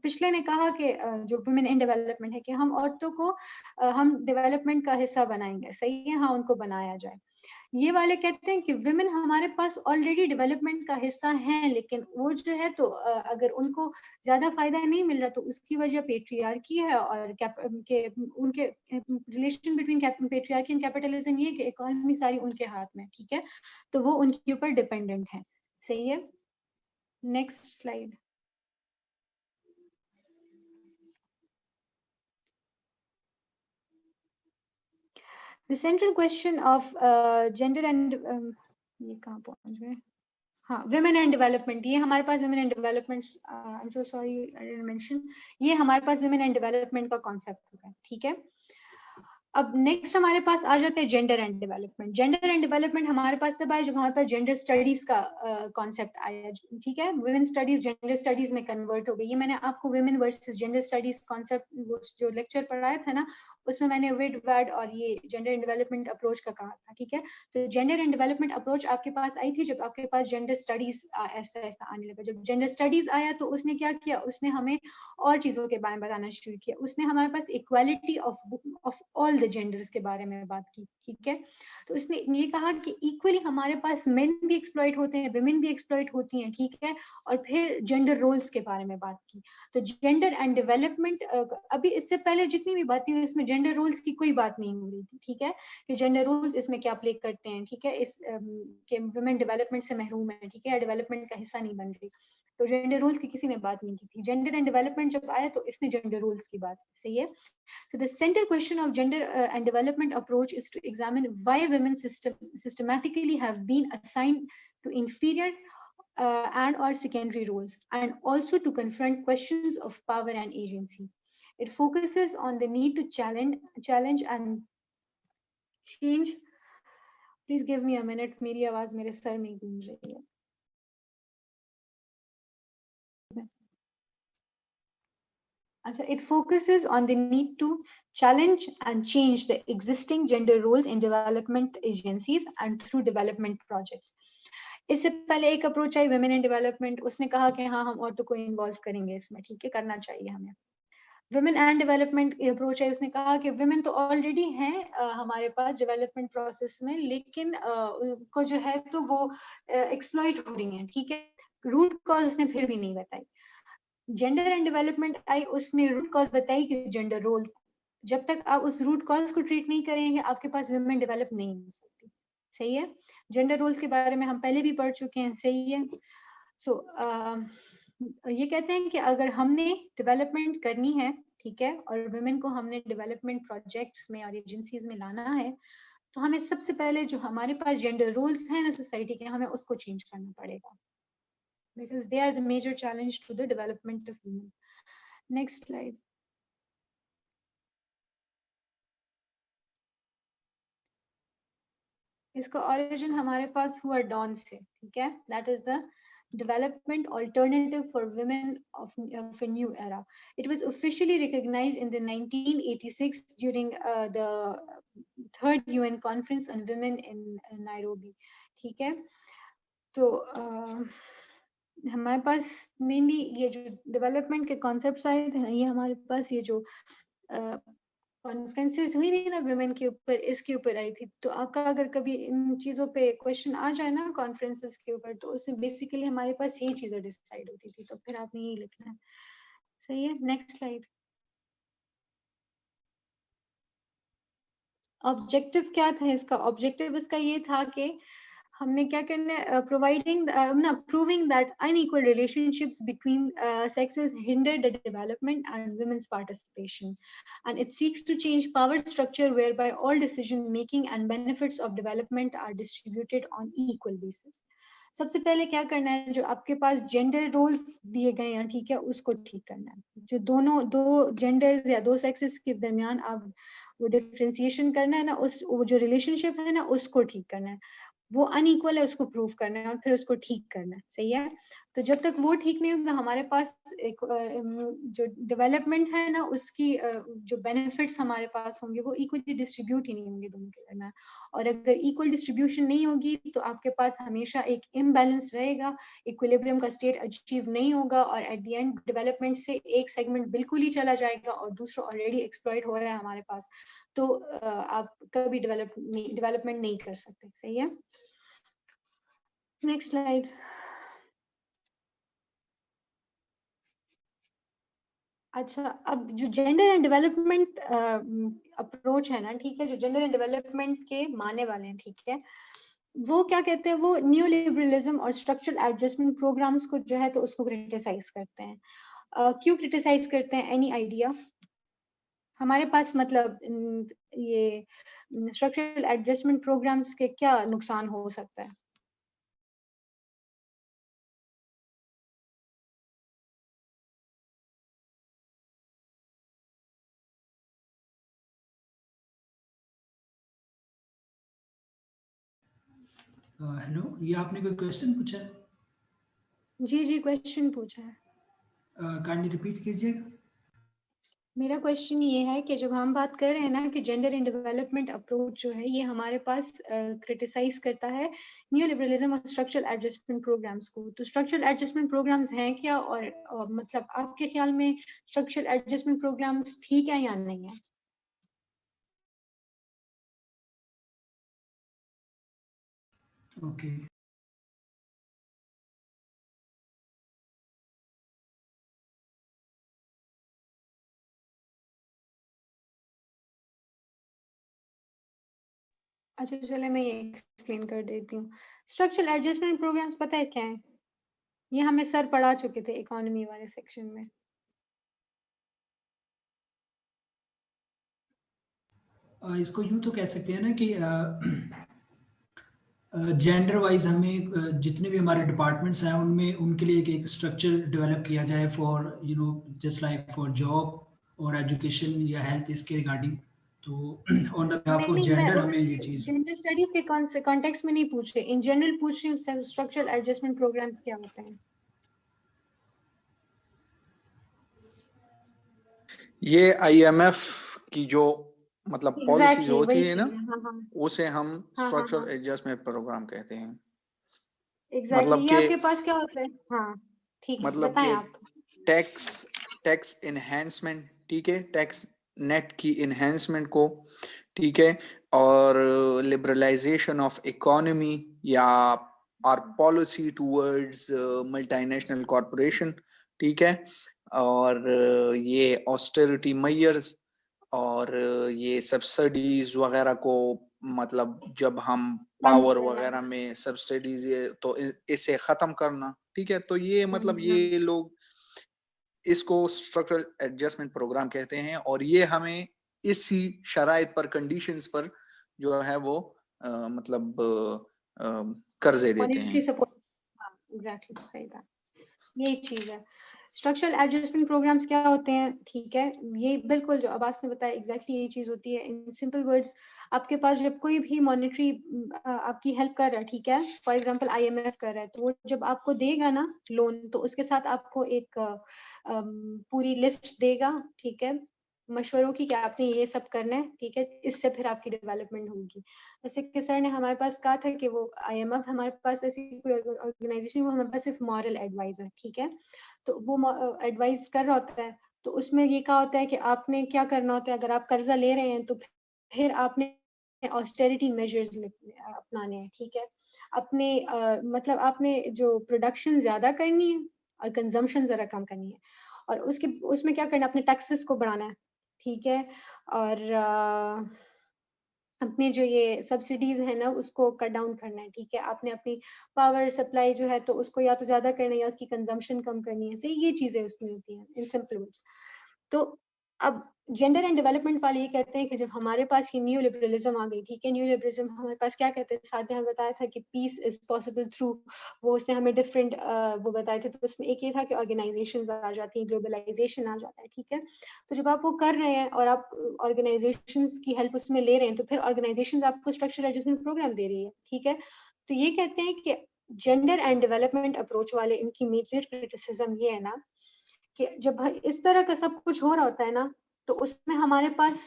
पिछले ने कहा कि जो वुमेन इन डेवलपमेंट है कि हम औरतों को हम डेवलपमेंट का हिस्सा बनाएंगे, सही है, हाँ उनको बनाया जाए। ये वाले कहते हैं कि विमेन हमारे पास ऑलरेडी डेवलपमेंट का हिस्सा हैं, लेकिन वो जो है तो अगर उनको ज्यादा फायदा नहीं मिल रहा तो उसकी वजह पेट्रियार्की है और उनके relation between patriarchy and capitalism ये कि इकोनॉमी सारी उनके हाथ में, ठीक है, तो वो उनके ऊपर डिपेंडेंट है, सही है। Next slide. The central question of gender and ये कहाँ पहुंच गए, हाँ, विमेन एंड डेवलपमेंट, ये हमारे पास women and development, I am so sorry I didn't mention, ये हमारे पास विमेन एंड डेवलपमेंट का कॉन्सेप्ट होगा, ठीक है। अब नेक्स्ट हमारे पास आ जाते हैं gender and development. Gender and development हमारे पास तब आया जब हमारे पास जेंडर स्टडीज का कॉन्सेप्ट आया, ठीक है। वुमेन स्टडीज जेंडर स्टडीज में कन्वर्ट हो गई। ये मैंने आपको women versus gender studies concept वो जो लेक्चर पढ़ाया था ना, उसमें मैंने विड वैड और ये जेंडर एंड डेवलपमेंट अप्रोच का कहा था, ठीक है। तो जेंडर एंड डेवलपमेंट अप्रोच आपके पास आई थी जब आपके पास जेंडर स्टडीज ऐसा ऐसा आने लगा। जब जेंडर स्टडीज आया तो उसने क्या किया, उसने हमें और चीजों के बारे में बताना शुरू किया। उसने हमारे पास equality of all the genders के बारे में बात की, ठीक है। तो उसने ये कहा कि इक्वली हमारे पास मेन भी एक्सप्लॉइट होते हैं, विमेन भी एक्सप्लॉइट होती हैं, ठीक है। और फिर जेंडर रोल्स के बारे में बात की। तो जेंडर एंड डेवलपमेंट, अभी इससे पहले जितनी भी बातें हुई इसमें जेंडर रोल्स की कोई बात नहीं हो रही थी, ठीक है, कि जेंडर रोल्स इसमें क्या प्ले करते हैं, ठीक है, इस के वुमेन डेवलपमेंट से महरूम है, ठीक है, डेवलपमेंट का हिस्सा नहीं बन रही। तो जेंडर रूल्स की किसी ने बात नहीं की थी। जेंडर एंड डेवलपमेंट जब आया तो इसने जेंडर रूल्स की बात, सही है। So the central question of gender and development approach is to examine why women systematically have been assigned to inferior and or secondary roles, and also to confront questions of power and agency. It focuses on the need to challenge and change. Please give me a minute. मेरी आवाज मेरे sir में गूंज रही है। It focuses on the need to challenge and change the existing gender roles in development agencies and through development projects. इससे पहले एक approach I women in development, उसने कहा कि हाँ हम औरतों को इन्वॉल्व करेंगे इसमें, ठीक है, करना चाहिए हमें। वुमेन एंड डेवलपमेंट अप्रोच है, उसने कहा कि वुमेन तो ऑलरेडी हैं हमारे पास डेवलपमेंट प्रोसेस में, लेकिन उनको जो है तो वो एक्सप्लॉइट हो रही हैं, ठीक है। रूट कॉज उसने फिर भी नहीं बताई। जेंडर एंड डेवलपमेंट आई, उसने रूट कॉज बताई कि जेंडर रोल्स, जब तक आप उस रूट कॉज को ट्रीट नहीं करेंगे आपके पास वुमेन डेवलप नहीं हो सकती, सही है। जेंडर रोल्स के बारे में हम पहले भी पढ़ चुके हैं, सही है। सो ये कहते हैं कि अगर हमने डेवलपमेंट करनी है, ठीक है, और वुमेन को हमने डेवलपमेंट प्रोजेक्ट्स में और एजेंसीज में लाना है, तो हमें सबसे पहले जो हमारे पास जेंडर रोल्स हैं ना सोसाइटी के, हमें उसको चेंज करना पड़ेगा, because they are the major challenge to the development of women. Next slide. इसका origin हमारे पास हुआ डॉन से, ठीक है, that is the development alternative for women of a new era. It was officially recognized in the 1986 during the third UN conference on women in Nairobi, ठीक है। तो हमारे पास मेनली ये जो डेवलपमेंट के कॉन्सेप्ट्स आए थे ना, ये हमारे पास ये जो कॉन्फ्रेंसेस हुई थी ना वुमेन के ऊपर, इसके ऊपर आई थी। तो आपका अगर कभी इन चीजों पे क्वेश्चन आ जाए ना कॉन्फ्रेंसेस के ऊपर, तो उसमें बेसिकली हमारे पास यही चीजें डिसाइड होती थी, तो फिर आपने यही लिखना है, सही है। Next slide. ऑब्जेक्टिव क्या था इसका? ऑब्जेक्टिव इसका ये था कि हमने क्या करना है, proving that unequal relationships between sexes hinder the development and women's participation, and it seeks to change power structure whereby all decision making and benefits of development are distributed on equal basis. सबसे पहले क्या करना है, जो आपके पास gender roles दिए गए हैं, ठीक है, उसको ठीक करना है। जो दो जेंडर्स या दो सेक्सेस के दरमियान आप वो डिफरेंशिएशन करना है ना, उस वो जो रिलेशनशिप है ना उसको ठीक करना है। वो अनइक्वल है, उसको प्रूव करना है और फिर उसको ठीक करना है, सही है। तो जब तक वो ठीक नहीं होगा, हमारे पास एक जो डेवलपमेंट है ना, उसकी जो बेनिफिट्स हमारे पास होंगे वो इक्वली डिस्ट्रीब्यूट ही नहीं होंगे दोनों के दरमियान। और अगर इक्वल डिस्ट्रीब्यूशन नहीं होगी तो आपके पास हमेशा एक इम्बैलेंस रहेगा, इक्विलिब्रियम का स्टेट अचीव नहीं होगा, और एट द एंड डेवलपमेंट से एक सेगमेंट बिल्कुल ही चला जाएगा और दूसरा ऑलरेडी एक्सप्लॉइट हो रहा है हमारे पास। तो आप कभी डेवलपमेंट नहीं कर सकते, सही है। Next slide. अच्छा, अब जो जेंडर एंड डेवलपमेंट अप्रोच है ना, ठीक है, जो जेंडर एंड डेवलपमेंट के मानने वाले हैं, ठीक है, वो क्या कहते हैं, वो न्यू लिबरलिज्म और स्ट्रक्चरल एडजस्टमेंट प्रोग्राम्स को जो है तो उसको क्रिटिसाइज करते हैं। क्यों क्रिटिसाइज करते हैं, एनी आइडिया? हमारे पास मतलब ये स्ट्रक्चरल एडजस्टमेंट प्रोग्राम्स के क्या नुकसान हो सकता है? हेलो, ये आपने कोई क्वेश्चन पूछा है? जी क्वेश्चन पूछा है। काइंडली रिपीट कीजिएगा। मेरा क्वेश्चन ये है कि जब हम बात कर रहे हैं ना कि जेंडर एंड डेवलपमेंट अप्रोच जो है ये हमारे पास क्रिटिसाइज करता है न्यू लिबरलिज्म और स्ट्रक्चरल एडजस्टमेंट प्रोग्राम्स को, तो स्ट्रक्चरल एडजस्टमेंट प्रोग्राम्स हैं क्या, और मतलब आपके ख्याल में स्ट्रक्चरल एडजस्टमेंट प्रोग्राम्स ठीक है या नहीं है? ओके, अच्छा चले मैं ये एक्सप्लेन कर देती हूँ। स्ट्रक्चरल एडजस्टमेंट प्रोग्राम्स पता है क्या है? ये हमें सर पढ़ा चुके थे इकोनॉमी वाले सेक्शन में। इसको यूँ तो कह सकते हैं ना कि जेंडर वाइज हमें जितने भी हमारे डिपार्टमेंट्स हैं उनमें उनके लिए एक स्ट्रक्चर डेवलप किया जाए for just like for job और एजुकेशन या हेल्थ, इसके रिगार्डिंग। तो ऑन द बिहाफ ऑफ नहीं, मैं जेंडर हमें ये चीज़। जेंडर स्टडीज के कॉन्टेक्स्ट में नहीं पूछ रही, इन जनरल पूछ रही हूँ स्ट्रक्चरल एडजस्टमेंट प्रोग्राम्स क्या होते हैं। ये IMF की जो मतलब पॉलिसीज एग्जैक्टली होती वही है ना, चीज है। हाँ उसे हम हाँ स्ट्रक्चरल एडजस्टमेंट प्रोग्राम कहते हैं। एग्जैक्टली मतलब ये कि आपके पास क्या होता है? हाँ ठीक है, मतलब बताएं कि आप। टैक्स टैक्स इन्हेंसमेंट, ठीक है, टैक्स नेट की इन्हेंसमेंट को, ठीक है, और लिबरलाइजेशन ऑफ इकोनॉमी या our policy towards multinational corporation, ठीक है, और ये ऑस्टेरिटी मेजर्स और ये सब्सिडीज वगैरह को, मतलब जब हम कम पावर करना। वगैरह में सब्सिडीज तो इसे खत्म करना, ठीक है। तो ये मतलब हम्म। ये लोग इसको स्ट्रक्चरल एडजस्टमेंट प्रोग्राम कहते हैं, और ये हमें इसी शराइत पर, कंडीशंस पर जो है वो मतलब कर्जे देते मॉनेटरी हैं। सपोर्ट। हाँ एग्जैक्टली, सही बात, यही चीज है। स्ट्रक्चरल एडजस्टमेंट प्रोग्राम्स क्या होते हैं, ठीक है, ये बिल्कुल जो अब्बास ने बताया एग्जैक्टली यही चीज होती है। इन सिंपल वर्ड्स, आपके पास जब कोई भी मॉनेटरी आपकी हेल्प कर रहा है, ठीक है, फॉर एग्जांपल IMF कर रहा है, तो वो जब आपको देगा ना लोन, तो उसके साथ आपको एक पूरी लिस्ट देगा, ठीक है, मशवरों की, कि आपने ये सब करना है, ठीक है, इससे फिर आपकी डेवलपमेंट होगी। जैसे कि सर ने हमारे पास कहा था कि वो IMF हमारे पास ऐसी कोई ऑर्गेनाइजेशन, वो हमारे पास सिर्फ मॉरल एडवाइजर, ठीक है, तो वो एडवाइस कर रहा होता है। तो उसमें ये कहा होता है कि आपने क्या करना होता है, अगर आप कर्जा ले रहे हैं तो फिर आपने ऑस्टेरिटी मेजर्स अपनाने हैं, ठीक है, अपने मतलब आपने जो प्रोडक्शन ज्यादा करनी है और कंजम्पशन जरा कम करनी है, और उसके उसमें क्या करना है, अपने टैक्सेस को बढ़ाना है, ठीक है, और अपने जो ये सब्सिडीज है ना उसको कट डाउन करना है, ठीक है, आपने अपनी पावर सप्लाई जो है तो उसको या तो ज्यादा करना है या उसकी कंजम्पशन कम करनी है, सही, ये चीजें उसमें होती हैं इन सिंपल वर्ड्स। तो अब जेंडर एंड डेवलपमेंट वाले ये कहते हैं कि जब हमारे पास ये न्यू लिबरलिज्म आ गई, ठीक है, न्यू लिबरलिज्म हमारे पास क्या कहते हैं, साथ में हमें बताया था कि पीस इज पॉसिबल थ्रू, वो उसने हमें डिफरेंट वो बताए थे, तो उसमें एक ये था कि ऑर्गेनाइजेशंस आ जाती हैं, ग्लोबलाइजेशन आ जाता है, ठीक है, तो जब आप वो कर रहे हैं और आप ऑर्गेनाइजेशंस की हेल्प उसमें ले रहे हैं, तो फिर ऑर्गेनाइजेशंस आपको स्ट्रक्चरल एडजस्टमेंट प्रोग्राम दे रही है, ठीक है, तो ये कहते हैं कि जेंडर एंड डेवलपमेंट अप्रोच वाले इनकी मेजर क्रिटिसिज्म ये है ना कि जब इस तरह का सब कुछ हो रहा होता है ना, तो उसमें हमारे पास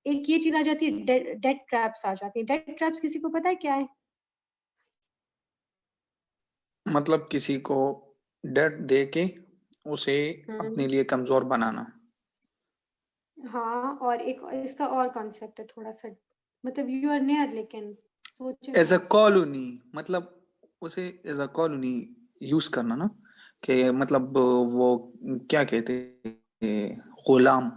एक ये चीज आ जाती है, डेट ट्रैप्स आ जाती है। डेट ट्रैप्स किसी को पता है क्या है? मतलब किसी को डेट दे के उसे अपने लिए कमजोर बनाना। हाँ, और एक इसका और कॉन्सेप्ट है थोड़ा सा, मतलब यू आर नियर, लेकिन सोचे एज अ थोड़ा सा। कॉलोनी, मतलब उसे एज अ कॉलोनी यूज करना ना, कि मतलब वो क्या कहते हैं, गुलाम।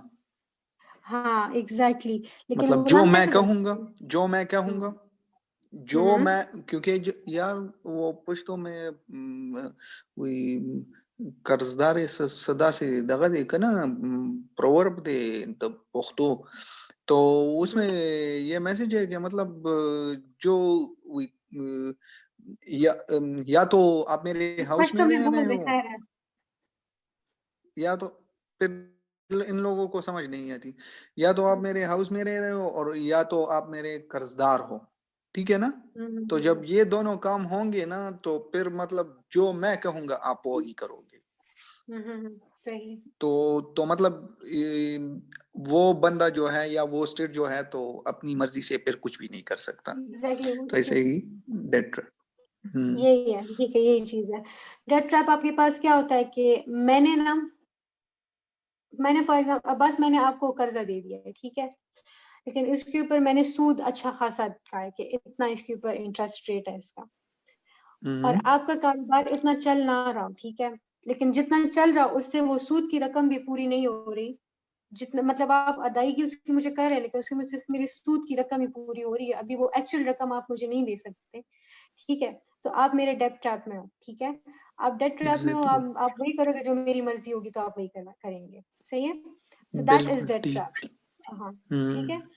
हाँ एग्जैक्टली, लेकिन मतलब जो गुलाम मैं कैसे बन कहूंगा, सकते हैं? जो मैं कहूंगा, हम्म जो हम्म मैं, क्योंकि यार वो पश्तो में वही कर्जदार सदा से दगा दे का ना प्रोवर्ब दे तब पुख्तो, तो उसमें ये मैसेज है कि मतलब जो या तो आप मेरे हाउस में पश्तो में रह रहे बोल दे, हो, खैर है। या तो फिर इन लोगों को समझ नहीं आती, या तो आप मेरे हाउस में रह रहे हो और या तो आप मेरे कर्जदार हो, ठीक है ना। तो जब ये दोनों काम होंगे ना, तो फिर मतलब जो मैं कहूंगा आप वो ही करोगे। सही। तो मतलब वो बंदा जो है या वो स्टेट जो है तो अपनी मर्जी से फिर कुछ भी नहीं कर सकता। एग्जैक्टली तो ऐसे ही डेट। यही है, ठीक है, यही चीज है। डेट ट्रैप आपके पास क्या होता है कि मैंने फॉर एग्जाम्पल अब्बास, मैंने आपको कर्जा दे दिया है, ठीक है, लेकिन इसके ऊपर मैंने सूद अच्छा खासा रखा है कि इतना इसके ऊपर इंटरेस्ट रेट है इसका, और आपका कारोबार इतना चल ना रहा, ठीक है, लेकिन जितना चल रहा उससे वो सूद की रकम भी पूरी नहीं हो रही, जितना मतलब आप अदायगी उसकी मुझे कर रहे हैं, लेकिन उसकी मुझे सिर्फ मेरी सूद की रकम ही पूरी हो रही है, अभी वो एक्चुअल रकम आप मुझे नहीं दे सकते, ठीक है, तो आप मेरे डेट ट्रैप में हो, ठीक है, आप डेट ट्रैप में हो, एग्जैक्टली, आप वही करोगे जो मेरी मर्जी होगी, तो आप वही करेंगे, सही है, सो दैट इज बिल्कुल डेट ठीक। ट्रैप। हाँ ठीक है। हम्म,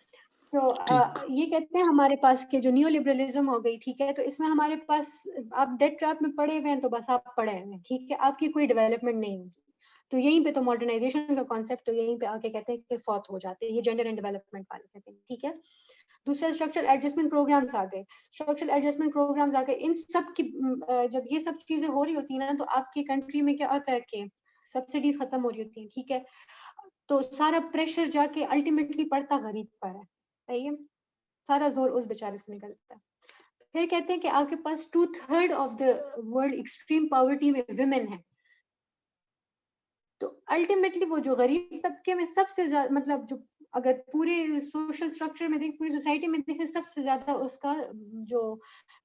तो ठीक। ये कहते हैं हमारे पास के जो न्यू लिबरलिज्म हो गई, ठीक है, तो इसमें हमारे पास आप डेट ट्रैप में पड़े हुए हैं, तो बस आप पड़े हुए हैं, ठीक है, आपकी कोई डेवलपमेंट नहीं होगी, तो यहीं पे तो मॉडर्नाइजेशन का कॉन्सेप्ट तो यहीं पे आके कहते हैं कि फौत हो जाते हैं, ये जेंडर एंड डेवलपमेंट वाले कहते हैं, ठीक है। दूसरा स्ट्रक्चरल एडजस्टमेंट प्रोग्राम्स आ गए, स्ट्रक्चरल एडजस्टमेंट प्रोग्राम्स आ गए, इन सब की जब ये सब चीजें हो रही होती है ना, तो आपकी कंट्री में क्या होता है कि सब्सिडीज खत्म हो रही होती है, ठीक है, तो सारा प्रेशर जाके अल्टीमेटली पड़ता गरीब पर है, सही है, सारा जोर उस बेचारे से निकलता है। फिर कहते हैं कि आपके पास 2/3 of the world extreme poverty में विमेन है, तो अल्टीमेटली वो जो गरीब तबके में सबसे ज्यादा, मतलब जो अगर पूरे सोशल स्ट्रक्चर में देखें, पूरी सोसाइटी में देखें, सबसे ज्यादा उसका जो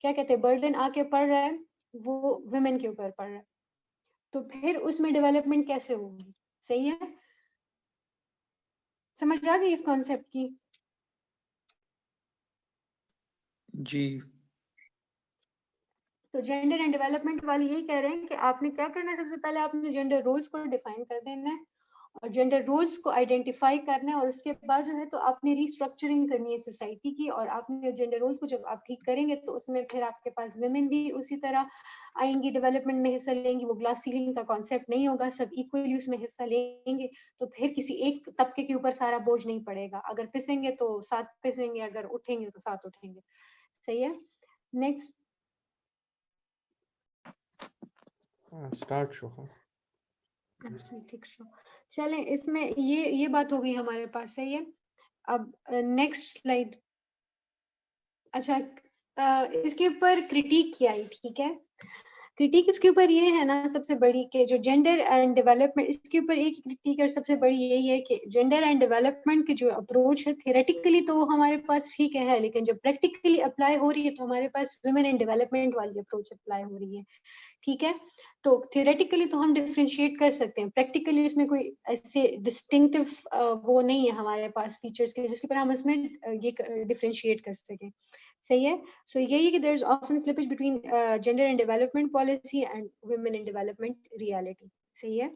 क्या कहते हैं बर्डन आके पड़ रहा है, वो वुमेन के ऊपर पड़ रहा है, तो फिर उसमें डेवलपमेंट कैसे होगी, सही है, समझ आ गई इस कॉन्सेप्ट की? जी। तो जेंडर एंड डेवलपमेंट वाले यही कह रहे हैं कि आपने क्या करना है, सबसे पहले आपने जेंडर रोल्स को डिफाइन कर देना है, और जेंडर रोल्स को आइडेंटिफाई करना है, और उसके बाद जो है तो आपने रीस्ट्रक्चरिंग करनी है सोसाइटी की, और आपने जेंडर रोल्स को जब आप ठीक करेंगे, तो उसमें फिर आपके पास वुमेन भी उसी तरह आएंगी, डेवलपमेंट में हिस्सा लेंगी, वो ग्लास सीलिंग का कॉन्सेप्ट नहीं होगा, सब इक्वली उसमें हिस्सा लेंगे, तो फिर किसी एक तबके के ऊपर सारा बोझ नहीं पड़ेगा, अगर पिसेंगे तो साथ पिसेंगे, अगर उठेंगे तो साथ उठेंगे, सही है। Next start show. ठीक शो, चलें, इसमें ये बात हो गई हमारे पास, सही है। अब नेक्स्ट स्लाइड। अच्छा, इसके ऊपर क्रिटिक किया है, ठीक है, क्रिटिक इसके ऊपर ये है ना सबसे बड़ी कि जो जेंडर एंड डेवलपमेंट, इसके ऊपर एक क्रिटिक और सबसे बड़ी यही है कि जेंडर एंड डेवलपमेंट की जो अप्रोच है, थियोरेटिकली तो वो हमारे पास ठीक है, लेकिन जो प्रैक्टिकली अप्लाई हो रही है, तो हमारे पास वुमेन एंड डेवलपमेंट वाली अप्रोच अप्लाई हो रही है, ठीक है, तो थियोरेटिकली तो हम डिफरेंशिएट कर सकते हैं, प्रैक्टिकली इसमें कोई ऐसे डिस्टिंक्टिव वो नहीं है हमारे पास फीचर्स के जिसके ऊपर हम इसमें ये डिफरेंशिएट कर सकें, सही है। सो यही है कि there is often slippage between gender and development policy and women in development reality, सही है।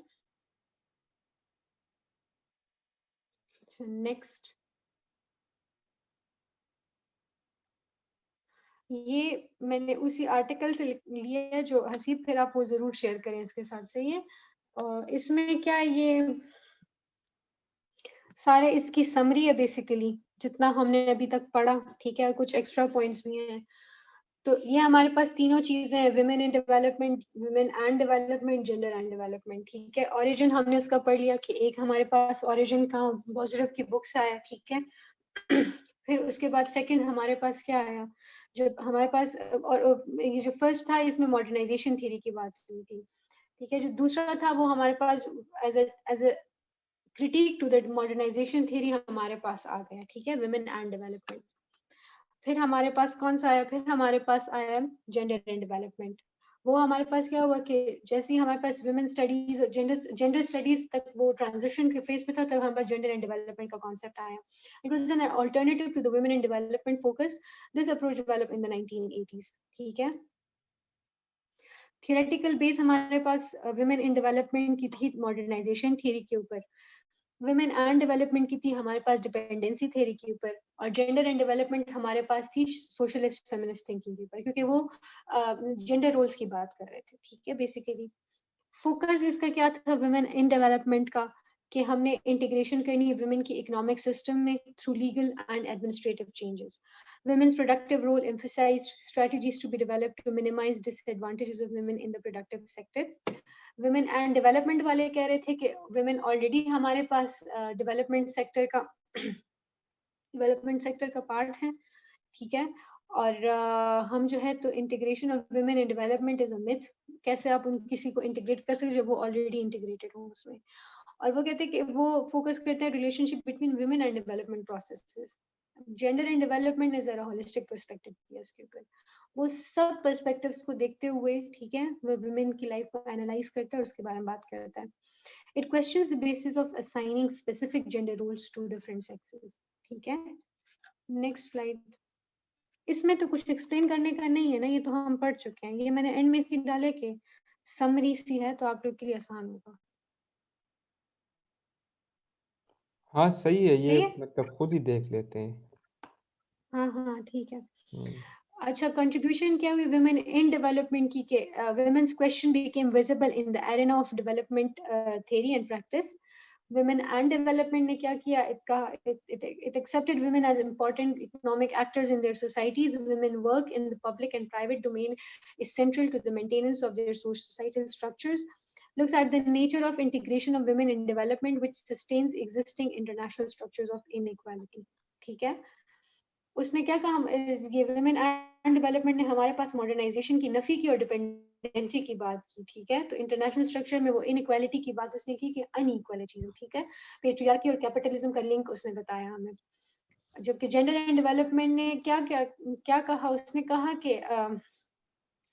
नेक्स्ट, ये मैंने उसी आर्टिकल से लिया है जो हसीब, फिर आप वो जरूर शेयर करें इसके साथ, सही है। और इसमें क्या ये सारे इसकी समरी है बेसिकली, जितना हमने अभी तक पढ़ा, ठीक है, कुछ एक्स्ट्रा पॉइंट्स भी हैं, तो ये हमारे पास तीनों चीजें हैं, women in development, women and development, gender and development, ठीक है। ओरिजिन हमने उसका पढ़ लिया कि एक हमारे पास ओरिजिन का बॉजरफ की बुक से आया, ठीक है। फिर उसके बाद सेकंड हमारे पास क्या आया, जब हमारे पास और ये जो फर्स्ट था इसमें मॉडर्नाइजेशन थ्योरी की बात हुई थी, ठीक है। जो दूसरा था वो हमारे पास as a critic to the modernisation theory हमारे पास आ गया, ठीक है, विमेन एंड डेवलपमेंट। फिर हमारे पास कौन सा आया, फिर हमारे पास आया जेंडर एंड डेवलपमेंट। वो हमारे पास क्या हुआ कि जैसे ही हमारे पास विमेन स्टडीज, जेंडर स्टडीज तक वो ट्रांजिशन के फेज पे था, तब हमारे पास जेंडर एंड डेवलपमेंट का कॉन्सेप्ट आया। It was an alternative to the women in development focus. This approach develop in the 1980s, ठीक है। थियोरेटिकल बेस हमारे पास विमेन इन डेवलपमेंट की थी मॉडर्नाइजेशन थ्योरी के ऊपर, वुमेन एंड डेवलपमेंट की थी हमारे पास डिपेंडेंसी थ्योरी के ऊपर, और जेंडर एंड डेवलपमेंट हमारे पास थी सोशलिस्ट फेमिनिस्ट थिंकिंग के ऊपर, क्योंकि वो जेंडर रोल्स की बात कर रहे थे, ठीक है। बेसिकली फोकस इसका क्या था वुमेन इन डेवलपमेंट का, कि हमने इंटीग्रेशन करनी है वुमेन की इकोनॉमिक सिस्टम में through legal and administrative changes. Women's productive role emphasized strategies to be developed to minimize disadvantages of women in the productive sector. Women and development वाले कह रहे थे कि women already हमारे पास development sector का part है, ठीक है। और हम जो है तो integration of women in development is a myth, कैसे आप उन किसी को इंटीग्रेट कर सकते जब वो ऑलरेडी इंटीग्रेटेड हो उसमें। और वो कहते हैं कि वो फोकस करते हैं relationship between women and development processes. Gender and development is a holistic perspective दिया इसके ऊपर, वो सब पर्सपेक्टिव्स को देखते हुए, ठीक है, वो वुमेन की लाइफ को एनालाइज करता है और उसके बारे में बात करता है। It questions the basis of assigning specific gender roles to different sexes, ठीक है। Next slide. इसमें तो कुछ एक्सप्लेन करने का नहीं है ना, ये तो हम पढ़ चुके हैं। ये मैंने एंड में इसलिए डाले कि समरी सी है तो आप लोग के लिए आसान होगा। हाँ सही है, ये सही है, मतलब खुद ही देख लेते हैं। हाँ हाँ ठीक है। हम्म, अच्छा, कंट्रीब्यूशन क्या हुई वुमेन इन डेवलपमेंट की के women's question became visible in the arena of development theory and practice. women and development ने क्या किया, it accepted women as important economic actors in their societies. Women work in the public and private domain is central to the maintenance of their societal structures. Looks at the nature of integration of women in development which sustains existing international structures of inequality, ठीक है। उसने क्या कहा, ये women and development ने हमारे पास modernisation की नफी की और डिपेंडेंसी की बात की, ठीक है। तो इंटरनेशनल स्ट्रक्चर में वो इनइक्वालिटी की बात उसने की कि अनइक्वालिटी, ठीक है। पेट्रियार्की और कैपिटलिज्म का लिंक उसने बताया हमें। जबकि जेंडर एंड डेवलपमेंट ने क्या क्या क्या कहा, उसने कहा कि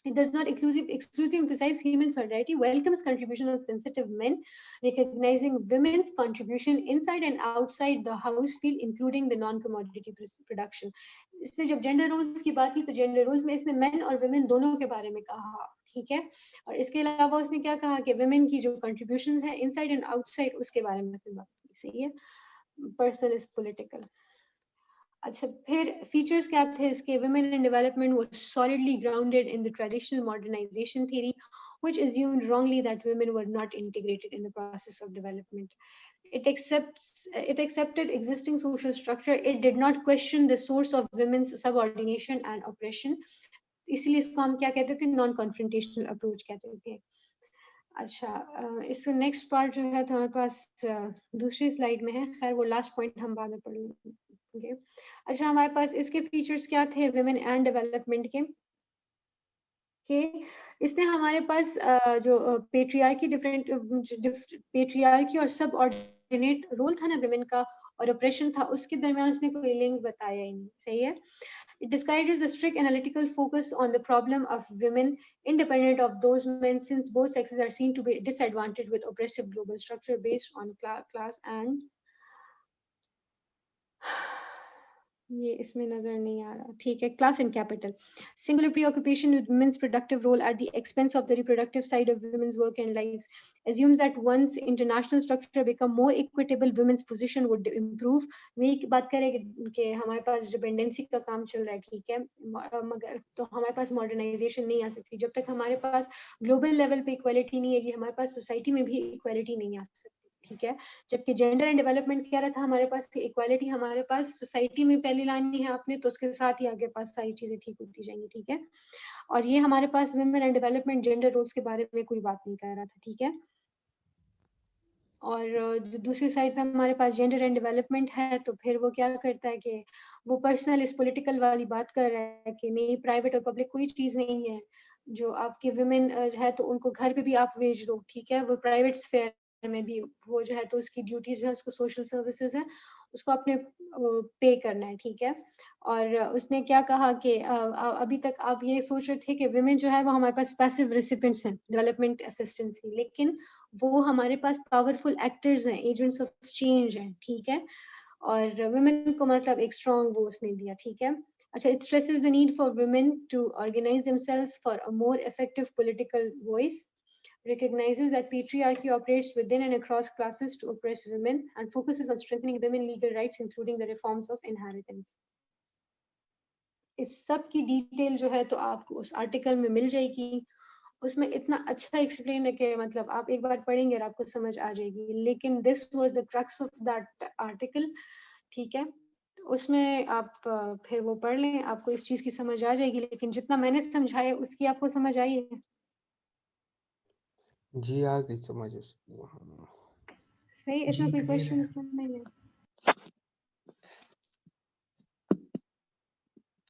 it does not exclusively emphasize human solidarity, welcomes contribution of sensitive men, recognizing women's contribution inside and outside the house field, including the non-commodity production. इसने जब जेंडर रोल्स की बात की तो जेंडर रोल्स में इसने मेन और वुमेन दोनों के बारे में कहा, ठीक है। और इसके अलावा उसने क्या कहा कि वुमेन की जो कंट्रीब्यूशंस है इनसाइड एंड आउटसाइड उसके बारे में बात की, सही है। Personal is political. अच्छा, फिर फीचर्स क्या थे इसके, women in development was solidly grounded in the traditional modernization theory, which assumed wrongly that women were not integrated in the process of development. It accepted existing social structure. It did not question the source of women's subordination and oppression. इसलिए इसको हम क्या कहते थे, non confrontational approach कहते थे। अच्छा, इसका नेक्स्ट पार्ट जो है तो हमारे पास दूसरी स्लाइड में है, खैर वो लास्ट पॉइंट हम बाद में पढ़ लेंगे। अच्छा, हमारे पास इसके फीचर्स क्या थे वुमेन एंड डेवलपमेंट के इसने हमारे पास जो पेट्रियार्की पेट्रियार्की और सब ऑर्डिनेट रोल था ना वुमेन का और ऑपरेशन था, उसके दरमियान उसने कोई लिंक बताया ही नहीं, सही है। It discourages a strict analytical focus on the problem of women independent of those men, since both sexes are seen to be disadvantaged with oppressive global structure based on class and ये इसमें नजर नहीं आ रहा, ठीक है, class and capital. Singular preoccupation with women's productive role at the expense of the reproductive side of women's work and lives assumes that once international structure become more equitable women's position would improve। वही बात करें कि हमारे पास dependency का काम चल रहा है, ठीक है, मगर तो हमारे पास मॉडर्नाइजेशन नहीं आ सकती जब तक हमारे पास ग्लोबल लेवल पे इक्वालिटी नहीं है, हमारे पास सोसाइटी में भी इक्वालिटी नहीं आ सकती, ठीक है। जबकि जेंडर एंड डेवलपमेंट कह रहा था हमारे पास इक्वालिटी हमारे पास सोसाइटी में पहले लानी है आपने, तो उसके साथ ही आगे पास सारी चीजें ठीक होती जाएंगी, ठीक है। और ये हमारे पास women and development gender roles के बारे में कोई बात नहीं कर रहा था, ठीक है। और जो दूसरी साइड पे हमारे पास जेंडर एंड डेवलपमेंट है, तो फिर वो क्या करता है कि वो पर्सनल इस पॉलिटिकल वाली बात कर रहा है कि नहीं प्राइवेट और पब्लिक कोई चीज नहीं है, जो आपके वुमेन है तो उनको घर पे भी आप भेज दो, ठीक है। वो प्राइवेट स्फेयर में भी वो जो है तो उसकी ड्यूटीज जो है उसको सोशल सर्विसेज है उसको आपने पे करना है, ठीक है। और उसने क्या कहा कि अभी तक आप ये सोच रहे थे कि वुमेन जो है वो हमारे पास पैसिव रेसिपिएंट्स हैं डेवलपमेंट असिस्टेंस की, लेकिन वो हमारे पास पावरफुल एक्टर्स हैं, एजेंट्स ऑफ चेंज हैं, ठीक है। और वुमेन को मतलब एक स्ट्रॉन्ग वो उसने दिया, ठीक है। अच्छा, it stresses the need for women to organize themselves for a more effective political voice, recognizes that patriarchy operates within and across classes to oppress women, and focuses on strengthening women legal rights, including the reforms of inheritance. इस सब की detail जो है तो आपको उस article में मिल जाएगी। उसमें इतना अच्छा एक्सप्लेन है कि मतलब आप एक बार पढ़ेंगे और आपको समझ आ जाएगी। लेकिन this was the crux of that article, ठीक है। उसमें आप फिर वो पढ़ लें, आपको इस चीज की समझ आ जाएगी। लेकिन जितना मैंने समझाया उसकी आपको समझ आई है? जी आ गई समझ उसको। सही, जी इसमें कोई क्लियर है। क्वेश्चंस नहीं है?